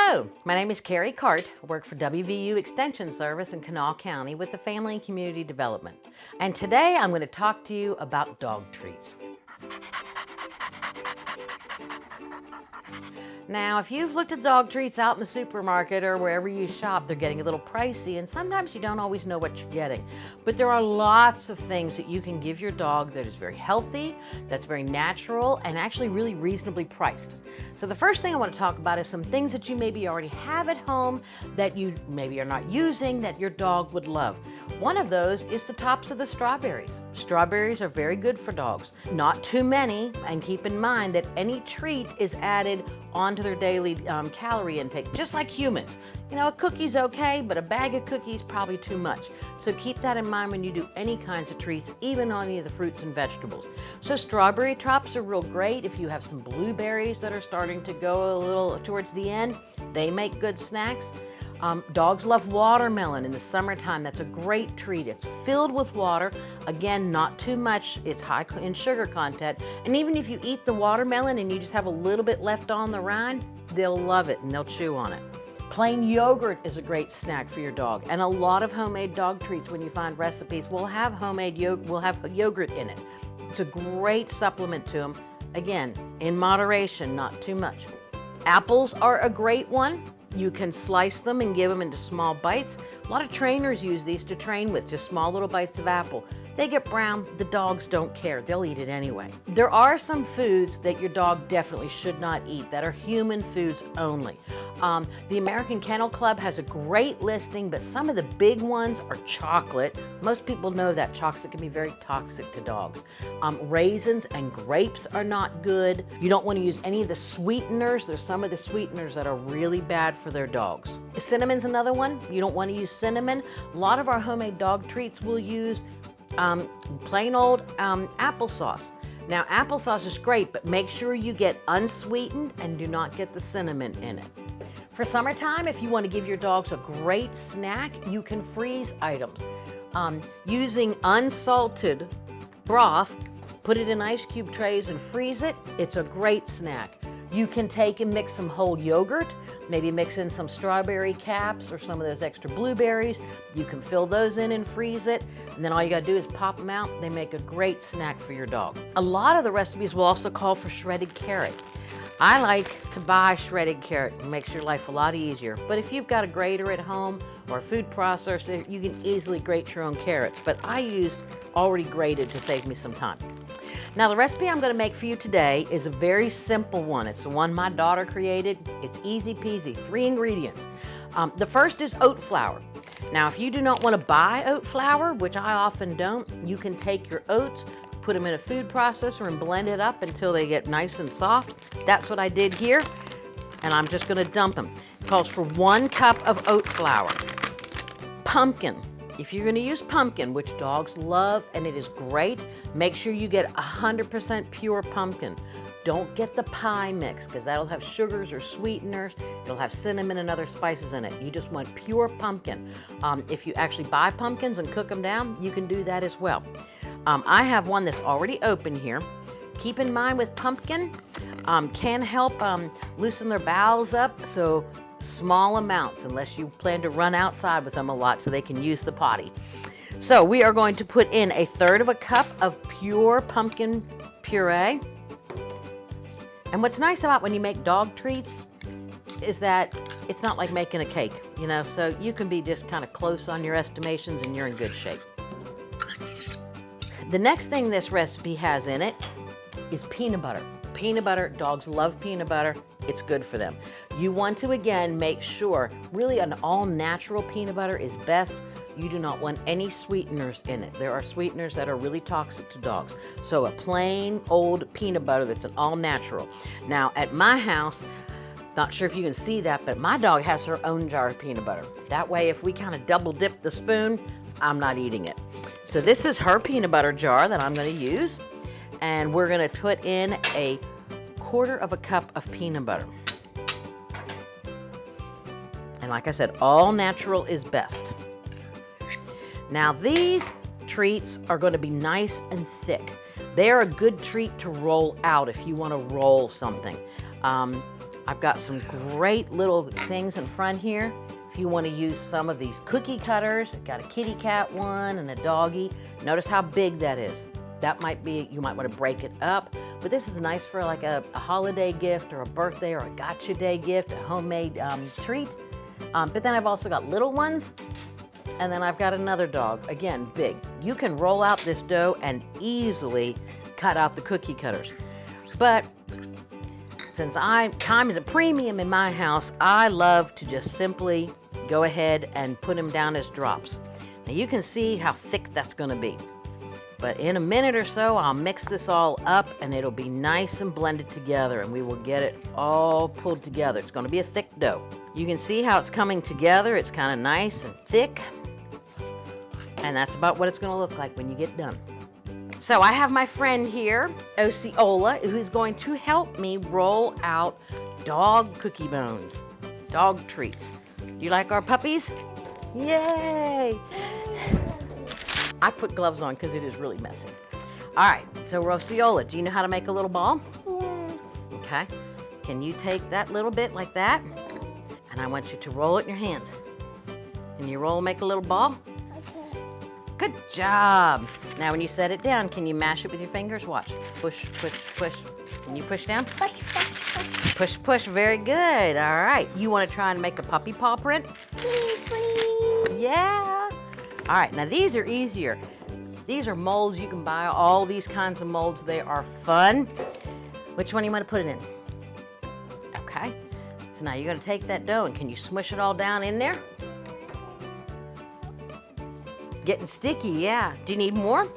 Hello, my name is Kerri Carte. I work for WVU Extension Service in Kanawha County with the Family and Community Development. And today I'm going to talk to you about dog treats. Now, if you've looked at dog treats out in the supermarket or wherever you shop, they're getting a little pricey, and sometimes you don't always know what you're getting. But there are lots of things that you can give your dog that is very healthy, that's very natural, and actually really reasonably priced. So the first thing I want to talk about is some things that you maybe already have at home that you maybe are not using that your dog would love. One of those is the tops of the strawberries. Strawberries are very good for dogs. Not too many, and keep in mind that any treat is added onto their daily calorie intake, just like humans. You know, a cookie's okay, but a bag of cookies probably too much. So keep that in mind when you do any kinds of treats, even on any of the fruits and vegetables. So strawberry tops are real great. If you have some blueberries that are starting to go a little towards the end, they make good snacks. Dogs love watermelon in the summertime. That's a great treat. It's filled with water. Again, not too much. It's high in sugar content. And even if you eat the watermelon and you just have a little bit left on the rind, they'll love it and they'll chew on it. Plain yogurt is a great snack for your dog. And a lot of homemade dog treats, when you find recipes, will have yogurt in it. It's a great supplement to them. Again, in moderation, not too much. Apples are a great one. You can slice them and give them into small bites. A lot of trainers use these to train with, just small little bites of apple. They get brown, the dogs don't care. They'll eat it anyway. There are some foods that your dog definitely should not eat that are human foods only. The American Kennel Club has a great listing, but some of the big ones are chocolate. Most people know that chocolate can be very toxic to dogs. Raisins and grapes are not good. You don't want to use any of the sweeteners. There's some of the sweeteners that are really bad for their dogs. Cinnamon's another one. You don't want to use cinnamon. A lot of our homemade dog treats will use plain old applesauce. Now, applesauce is great, but make sure you get unsweetened and do not get the cinnamon in it. For summertime, if you want to give your dogs a great snack, you can freeze items. Using unsalted broth, put it in ice cube trays and freeze it. It's a great snack. You can take and mix some whole yogurt, maybe mix in some strawberry caps or some of those extra blueberries. You can fill those in and freeze it, and then all you gotta do is pop them out. They make a great snack for your dog. A lot of the recipes will also call for shredded carrot. I like to buy shredded carrot. It makes your life a lot easier. But if you've got a grater at home or a food processor, you can easily grate your own carrots. But I used already grated to save me some time. Now, the recipe I'm going to make for you today is a very simple one. It's the one my daughter created. It's easy peasy, 3 ingredients. The first is oat flour. Now, if you do not want to buy oat flour, which I often don't, you can take your oats, put them in a food processor and blend it up until they get nice and soft. That's what I did here, and I'm just going to dump them. It calls for 1 cup of oat flour. Pumpkin. If you're going to use pumpkin, which dogs love and it is great, make sure you get 100% pure pumpkin. Don't get the pie mix because that'll have sugars or sweeteners. It'll have cinnamon and other spices in it. You just want pure pumpkin. If you actually buy pumpkins and cook them down, you can do that as well. I have one that's already open here. Keep in mind with pumpkin, can help loosen their bowels up, so small amounts unless you plan to run outside with them a lot so they can use the potty. So we are going to put in 1/3 cup of pure pumpkin puree. And what's nice about when you make dog treats is that it's not like making a cake, you know, so you can be just kind of close on your estimations and you're in good shape. The next thing this recipe has in it is peanut butter. Peanut butter, dogs love peanut butter. It's good for them. You want to, again, make sure, really an all-natural peanut butter is best. You do not want any sweeteners in it. There are sweeteners that are really toxic to dogs. So a plain old peanut butter that's an all-natural. Now, at my house, not sure if you can see that, but my dog has her own jar of peanut butter. That way, if we kind of double dip the spoon, I'm not eating it. So this is her peanut butter jar that I'm going to use. And we're going to put in 1/4 cup of peanut butter. And like I said, all natural is best. Now these treats are going to be nice and thick. They are a good treat to roll out if you want to roll something. I've got some great little things in front here. If you want to use some of these cookie cutters, I've got a kitty cat one and a doggy. Notice how big that is. That might be, you might want to break it up, but this is nice for like a holiday gift or a birthday or a gotcha day gift, a homemade treat. But then I've also got little ones, and then I've got another dog, again, big. You can roll out this dough and easily cut out the cookie cutters. But since time is a premium in my house, I love to just simply go ahead and put them down as drops. Now you can see how thick that's gonna be. But in a minute or so, I'll mix this all up and it'll be nice and blended together, and we will get it all pulled together. It's gonna be a thick dough. You can see how it's coming together. It's kind of nice and thick. And that's about what it's gonna look like when you get done. So I have my friend here, Osceola, who's going to help me roll out dog cookie bones, dog treats. Do you like our puppies? Yay! I put gloves on because it is really messy. All right, so Osceola, do you know how to make a little ball? Yeah. Okay, can you take that little bit like that? And I want you to roll it in your hands. Can you roll, make a little ball? Okay. Good job. Now when you set it down, can you mash it with your fingers? Watch, push, push, push. Can you push down? Push, push, push. Push, push, very good. All right, you want to try and make a puppy paw print? Please, please. Yeah. All right, now these are easier. These are molds. You can buy all these kinds of molds. They are fun. Which one do you want to put it in? Okay. So now you're going to take that dough and can you smush it all down in there? Getting sticky, yeah. Do you need more?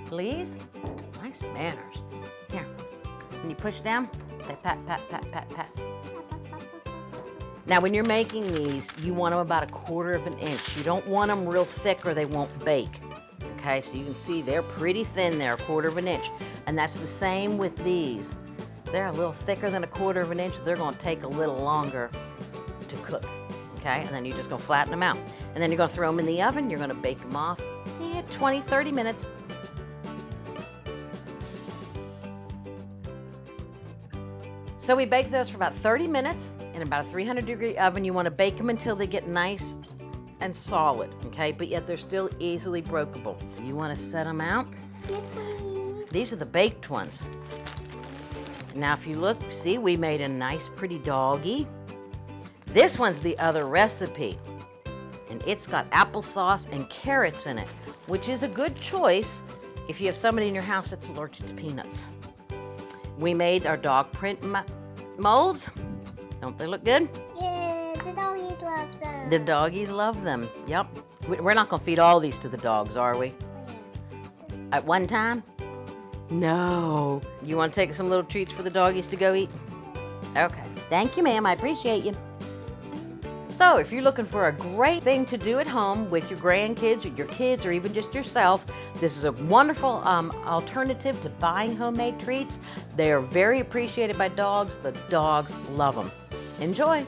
Please? Nice manners. Here. Can you push down? Say pat, pat, pat, pat, pat. Now, when you're making these, you want them about 1/4 of an inch. You don't want them real thick or they won't bake. Okay, so you can see they're pretty thin there, 1/4 of an inch. And that's the same with these. They're a little thicker than 1/4 of an inch. They're gonna take a little longer to cook. Okay, and then you're just gonna flatten them out. And then you're gonna throw them in the oven. You're gonna bake them off, 20, 30 minutes. So we bake those for about 30 minutes in about a 300-degree oven. You want to bake them until they get nice and solid, okay? But yet they're still easily brokeable. You want to set them out. Yes, please. These are the baked ones. Now if you look, see, we made a nice pretty doggy. This one's the other recipe. And it's got applesauce and carrots in it, which is a good choice if you have somebody in your house that's allergic to peanuts. We made our dog print molds. Don't they look good? Yeah, the doggies love them. The doggies love them. Yep. We're not going to feed all these to the dogs, are we? Yeah. At one time? No. You want to take some little treats for the doggies to go eat? Okay. Thank you, ma'am. I appreciate you. So if you're looking for a great thing to do at home with your grandkids or your kids or even just yourself, this is a wonderful alternative to buying homemade treats. They are very appreciated by dogs. The dogs love them. Enjoy.